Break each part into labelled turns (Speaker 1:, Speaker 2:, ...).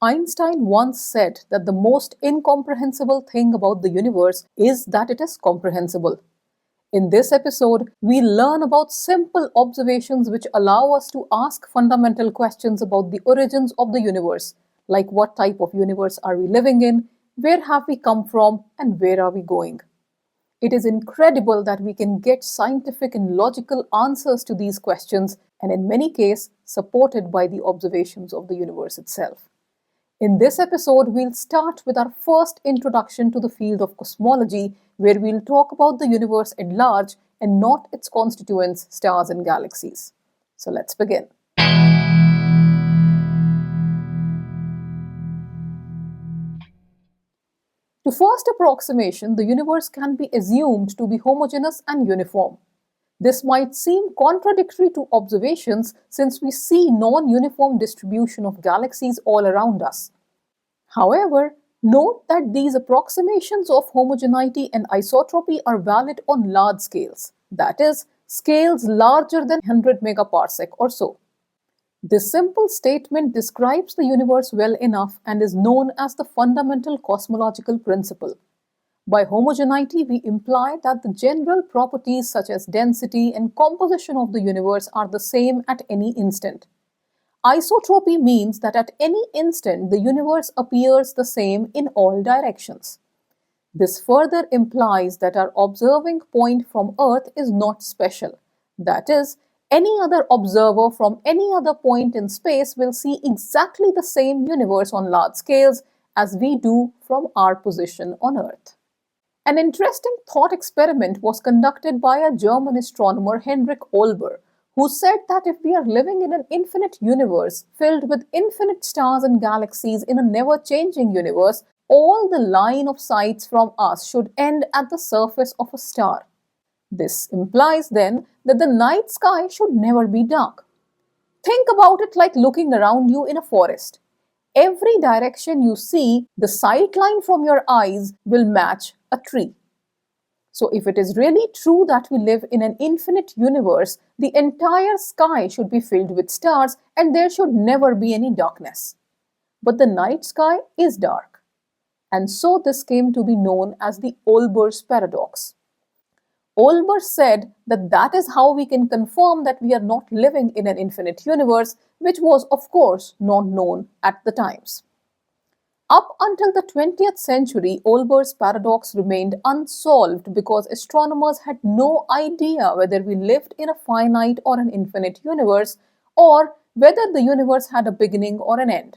Speaker 1: Einstein once said that the most incomprehensible thing about the universe is that it is comprehensible. In this episode, we learn about simple observations which allow us to ask fundamental questions about the origins of the universe, like what type of universe are we living in, where have we come from, and where are we going. It is incredible that we can get scientific and logical answers to these questions, and in many cases, supported by the observations of the universe itself. In this episode, we'll start with our first introduction to the field of cosmology, where we'll talk about the universe at large and not its constituents, stars and galaxies. So let's begin. To first approximation, the universe can be assumed to be homogeneous and uniform. This might seem contradictory to observations since we see non-uniform distribution of galaxies all around us. However, note that these approximations of homogeneity and isotropy are valid on large scales, that is, scales larger than 100 megaparsec or so. This simple statement describes the universe well enough and is known as the fundamental cosmological principle. By homogeneity, we imply that the general properties such as density and composition of the universe are the same at any instant. Isotropy means that at any instant, the universe appears the same in all directions. This further implies that our observing point from Earth is not special. That is, any other observer from any other point in space will see exactly the same universe on large scales as we do from our position on Earth. An interesting thought experiment was conducted by a German astronomer Heinrich Olber, who said that if we are living in an infinite universe filled with infinite stars and galaxies in a never-changing universe, all the line of sight from us should end at the surface of a star. This implies then that the night sky should never be dark. Think about it like looking around you in a forest. Every direction you see, the sight line from your eyes will match a tree. So if it is really true that we live in an infinite universe, the entire sky should be filled with stars and there should never be any darkness. But the night sky is dark. And so this came to be known as the Olber's paradox. Olber said that that is how we can confirm that we are not living in an infinite universe, which was of course not known at the times. Up until the 20th century, Olber's paradox remained unsolved because astronomers had no idea whether we lived in a finite or an infinite universe, or whether the universe had a beginning or an end.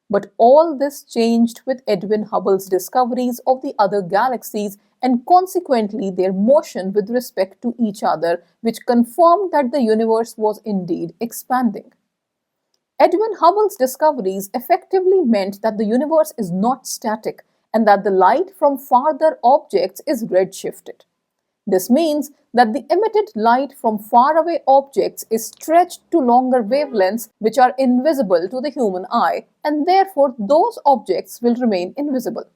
Speaker 1: But all this changed with Edwin Hubble's discoveries of the other galaxies and consequently their motion with respect to each other, which confirmed that the universe was indeed expanding. Edwin Hubble's discoveries effectively meant that the universe is not static and that the light from farther objects is redshifted. This means that the emitted light from faraway objects is stretched to longer wavelengths which are invisible to the human eye, and therefore those objects will remain invisible.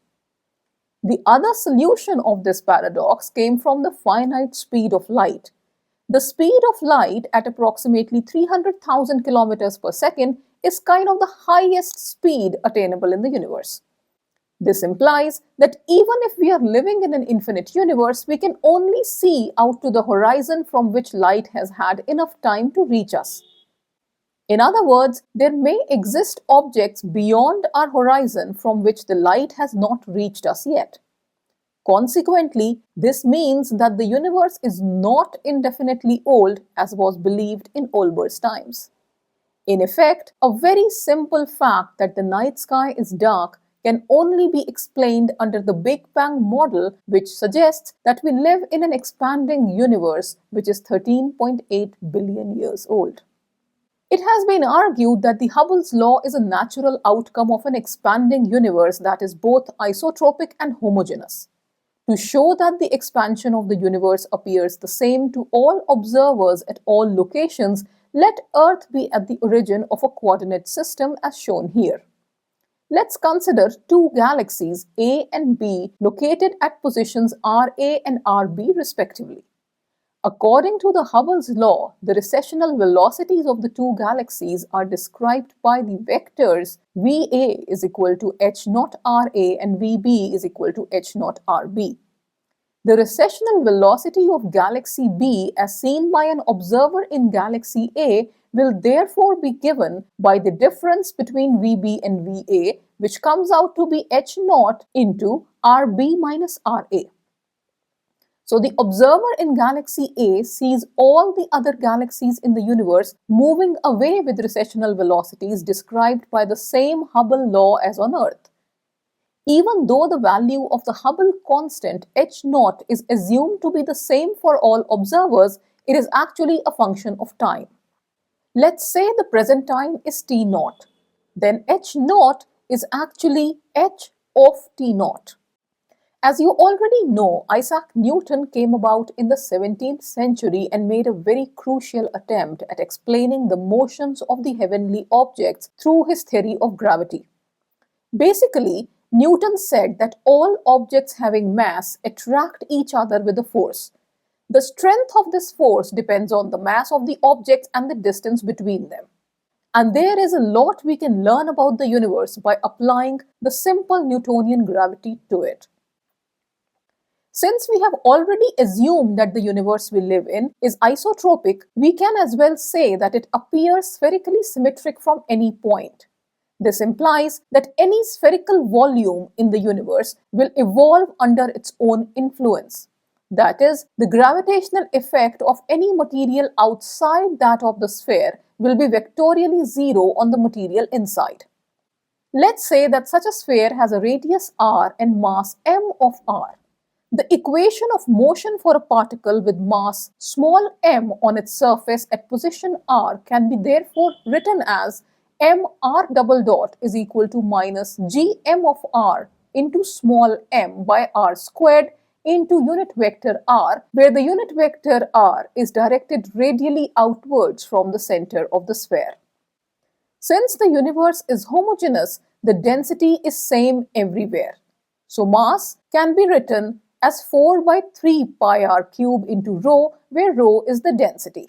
Speaker 1: The other solution of this paradox came from the finite speed of light. The speed of light at approximately 300,000 kilometers per second is kind of the highest speed attainable in the universe. This implies that even if we are living in an infinite universe, we can only see out to the horizon from which light has had enough time to reach us. In other words, there may exist objects beyond our horizon from which the light has not reached us yet. Consequently, this means that the universe is not indefinitely old as was believed in Olber's times. In effect, a very simple fact that the night sky is dark can only be explained under the Big Bang model, which suggests that we live in an expanding universe which is 13.8 billion years old. It has been argued that the Hubble's law is a natural outcome of an expanding universe that is both isotropic and homogeneous. To show that the expansion of the universe appears the same to all observers at all locations, let Earth be at the origin of a coordinate system as shown here. Let's consider two galaxies A and B located at positions RA and RB respectively. According to the Hubble's law, the recessional velocities of the two galaxies are described by the vectors VA is equal to H naught RA and VB is equal to H naught RB. The recessional velocity of galaxy B as seen by an observer in galaxy A will therefore be given by the difference between VB and VA, which comes out to be H naught into RB minus RA. So the observer in galaxy A sees all the other galaxies in the universe moving away with recessional velocities described by the same Hubble law as on Earth. Even though the value of the Hubble constant H naught is assumed to be the same for all observers, it is actually a function of time. Let's say the present time is T naught. Then H naught is actually H of T naught. As you already know, Isaac Newton came about in the 17th century and made a very crucial attempt at explaining the motions of the heavenly objects through his theory of gravity. Basically, Newton said that all objects having mass attract each other with a force. The strength of this force depends on the mass of the objects and the distance between them. And there is a lot we can learn about the universe by applying the simple Newtonian gravity to it. Since we have already assumed that the universe we live in is isotropic, we can as well say that it appears spherically symmetric from any point. This implies that any spherical volume in the universe will evolve under its own influence. That is, the gravitational effect of any material outside that of the sphere will be vectorially zero on the material inside. Let's say that such a sphere has a radius r and mass m of r. The equation of motion for a particle with mass small m on its surface at position r can be therefore written as mr double dot is equal to minus gm of r into small m by r squared into unit vector r, where the unit vector r is directed radially outwards from the center of the sphere. Since the universe is homogeneous, the density is same everywhere. So mass can be written as 4 by 3 pi r cube into rho, where rho is the density.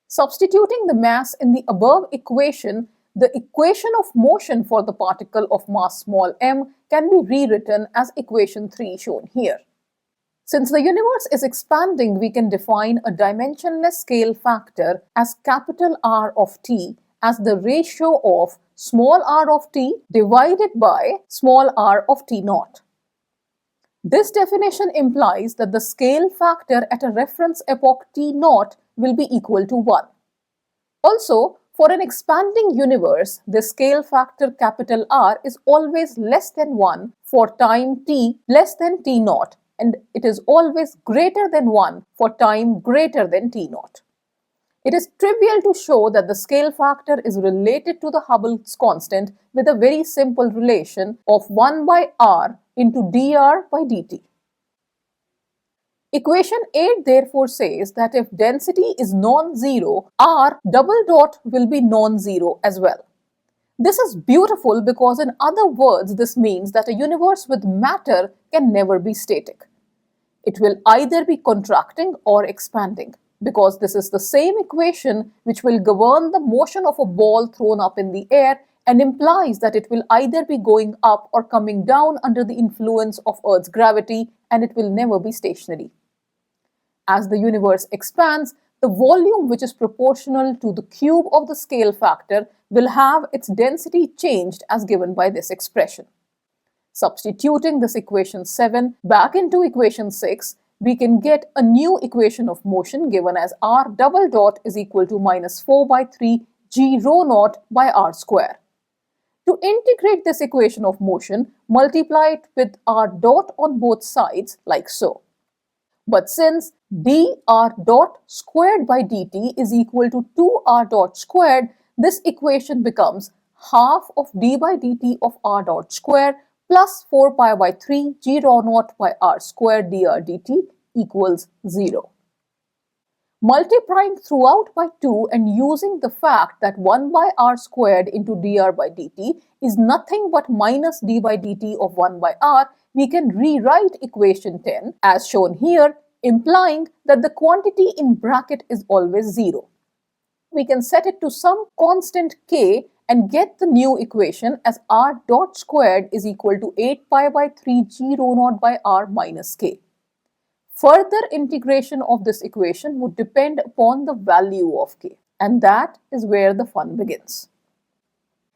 Speaker 1: Substituting the mass in the above equation, the equation of motion for the particle of mass small m can be rewritten as equation 3 shown here. Since the universe is expanding, we can define a dimensionless scale factor as capital R of t as the ratio of small r of t divided by small r of t naught. This definition implies that the scale factor at a reference epoch t naught will be equal to 1. Also, for an expanding universe, the scale factor capital R is always less than 1 for time t less than t naught, and it is always greater than 1 for time greater than t naught. It is trivial to show that the scale factor is related to the Hubble's constant with a very simple relation of 1 by r into dr by dt. Equation 8 therefore says that if density is non-zero, r double dot will be non-zero as well. This is beautiful because in other words, this means that a universe with matter can never be static. It will either be contracting or expanding, because this is the same equation which will govern the motion of a ball thrown up in the air and implies that it will either be going up or coming down under the influence of Earth's gravity, and it will never be stationary. As the universe expands, the volume which is proportional to the cube of the scale factor will have its density changed as given by this expression. Substituting this equation 7 back into equation 6, we can get a new equation of motion given as r double dot is equal to minus 4 by 3 g rho naught by r square. To integrate this equation of motion, multiply it with r dot on both sides like so. But since dr dot squared by dt is equal to 2r dot squared, this equation becomes half of d by dt of r dot squared plus 4 pi by 3 g rho naught by r squared dr dt equals 0. Multiplying throughout by 2 and using the fact that 1 by r squared into dr by dt is nothing but minus d by dt of 1 by r, we can rewrite equation 10 as shown here implying that the quantity in bracket is always 0. We can set it to some constant k and get the new equation as r dot squared is equal to 8 pi by 3 g rho naught by r minus k. Further integration of this equation would depend upon the value of k, and that is where the fun begins.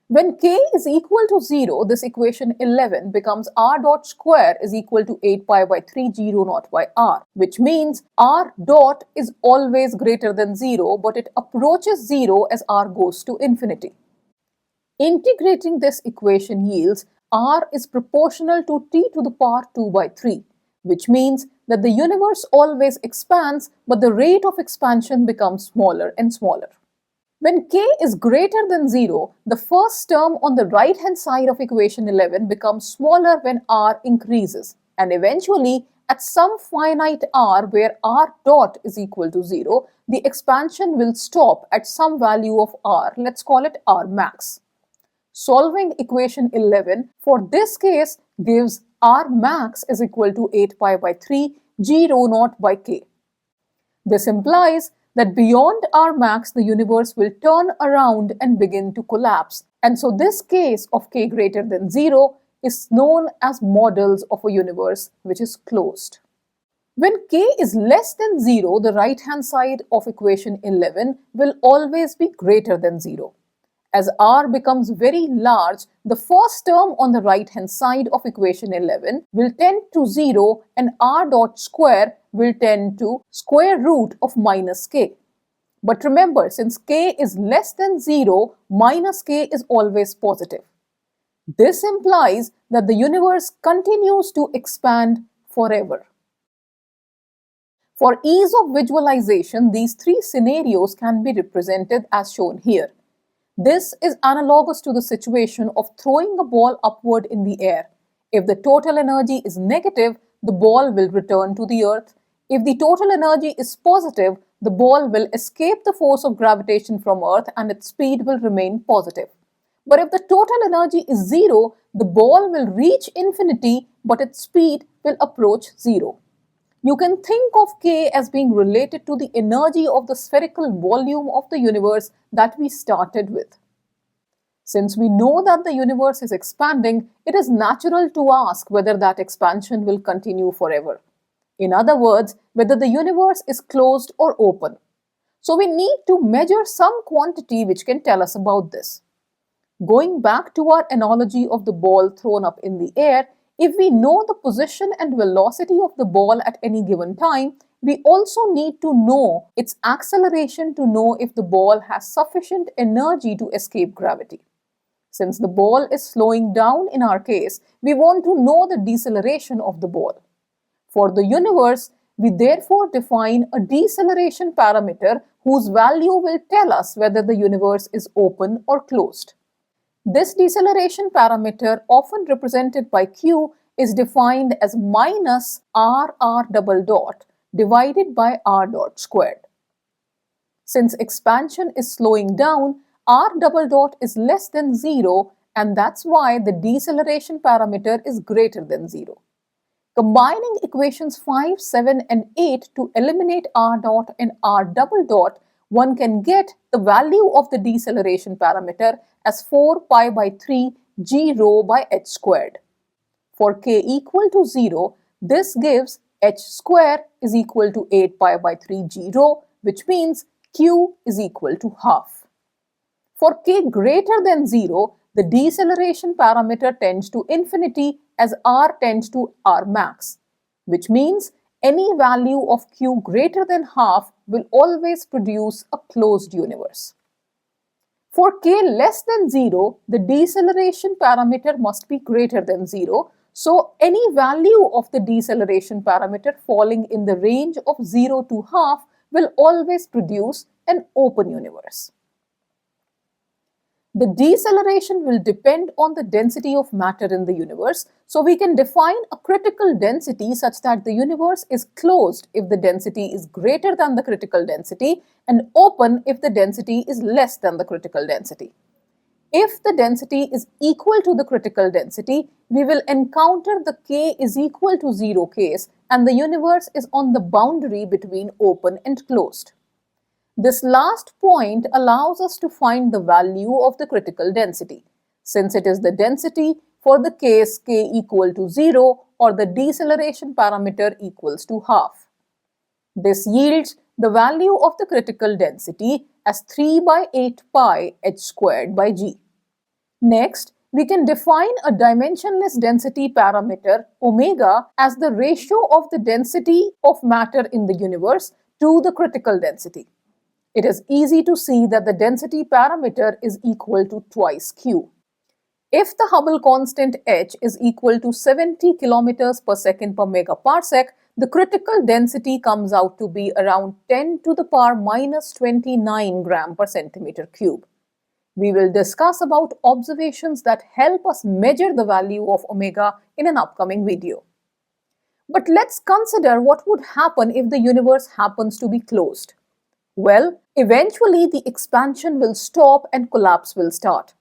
Speaker 1: When k is equal to 0, this equation 11 becomes r dot square is equal to 8 pi by 3 g rho naught by r, which means r dot is always greater than 0, but it approaches 0 as r goes to infinity. Integrating this equation yields r is proportional to t to the power 2 by 3, which means that the universe always expands, but the rate of expansion becomes smaller and smaller. When k is greater than 0, the first term on the right-hand side of equation 11 becomes smaller when r increases, and eventually, at some finite r where r dot is equal to 0, the expansion will stop at some value of r, let's call it r max. Solving equation 11 for this case gives r max is equal to 8 pi by 3 g rho naught by k. This implies that beyond r max, the universe will turn around and begin to collapse. And so this case of k greater than 0 is known as models of a universe which is closed. When k is less than 0, the right-hand side of equation 11 will always be greater than 0. As r becomes very large, the first term on the right-hand side of equation 11 will tend to 0 and r dot square will tend to square root of minus k. But remember, since k is less than 0, minus k is always positive. This implies that the universe continues to expand forever. For ease of visualization, these three scenarios can be represented as shown here. This is analogous to the situation of throwing a ball upward in the air. If the total energy is negative, the ball will return to the earth. If the total energy is positive, the ball will escape the force of gravitation from earth and its speed will remain positive. But if the total energy is 0, the ball will reach infinity, but its speed will approach 0. You can think of k as being related to the energy of the spherical volume of the universe that we started with. Since we know that the universe is expanding, it is natural to ask whether that expansion will continue forever. In other words, whether the universe is closed or open. So we need to measure some quantity which can tell us about this. Going back to our analogy of the ball thrown up in the air, if we know the position and velocity of the ball at any given time, we also need to know its acceleration to know if the ball has sufficient energy to escape gravity. Since the ball is slowing down in our case, we want to know the deceleration of the ball. For the universe, we therefore define a deceleration parameter whose value will tell us whether the universe is open or closed. This deceleration parameter, often represented by q, is defined as minus r double dot divided by r dot squared. Since expansion is slowing down, r double dot is less than 0, and that's why the deceleration parameter is greater than 0. Combining equations 5, 7 and 8 to eliminate r dot and r double dot, one can get the value of the deceleration parameter as 4 pi by 3 g rho by h squared. For k equal to 0, this gives h square is equal to 8 pi by 3 g rho, which means q is equal to half. For k greater than 0, the deceleration parameter tends to infinity as r tends to r max, which means any value of q greater than half will always produce a closed universe. For k less than 0, the deceleration parameter must be greater than 0, so any value of the deceleration parameter falling in the range of 0 to half will always produce an open universe. The deceleration will depend on the density of matter in the universe, so we can define a critical density such that the universe is closed if the density is greater than the critical density and open if the density is less than the critical density. If the density is equal to the critical density, we will encounter the k is equal to 0 case, and the universe is on the boundary between open and closed. This last point allows us to find the value of the critical density, since it is the density for the case k equal to 0 or the deceleration parameter equals to half. This yields the value of the critical density as 3 by 8 pi h squared by g. Next, we can define a dimensionless density parameter omega as the ratio of the density of matter in the universe to the critical density. It is easy to see that the density parameter is equal to twice q. If the Hubble constant h is equal to 70 kilometers per second per megaparsec, the critical density comes out to be around 10 to the power minus 29 gram per centimeter cube. We will discuss about observations that help us measure the value of omega in an upcoming video. But let's consider what would happen if the universe happens to be closed. Well, eventually the expansion will stop and collapse will start.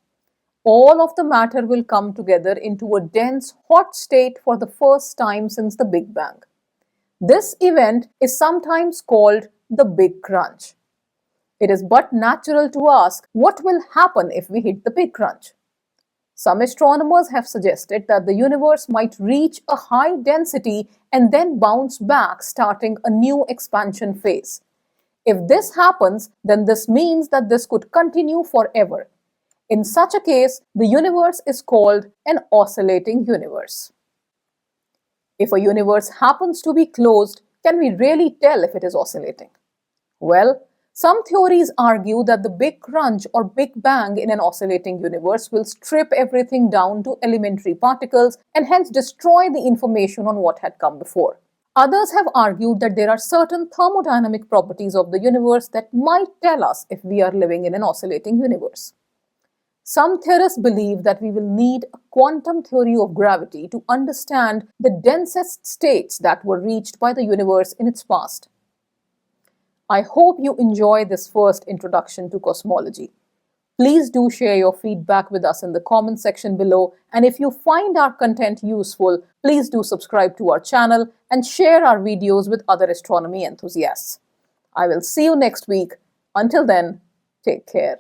Speaker 1: All of the matter will come together into a dense, hot state for the first time since the Big Bang. This event is sometimes called the Big Crunch. It is but natural to ask what will happen if we hit the Big Crunch. Some astronomers have suggested that the universe might reach a high density and then bounce back, starting a new expansion phase. If this happens, then this means that this could continue forever. In such a case, the universe is called an oscillating universe. If a universe happens to be closed, can we really tell if it is oscillating? Well, some theories argue that the Big Crunch or Big Bang in an oscillating universe will strip everything down to elementary particles and hence destroy the information on what had come before. Others have argued that there are certain thermodynamic properties of the universe that might tell us if we are living in an oscillating universe. Some theorists believe that we will need a quantum theory of gravity to understand the densest states that were reached by the universe in its past. I hope you enjoy this first introduction to cosmology. Please do share your feedback with us in the comment section below, and if you find our content useful, please do subscribe to our channel and share our videos with other astronomy enthusiasts. I will see you next week. Until then, take care.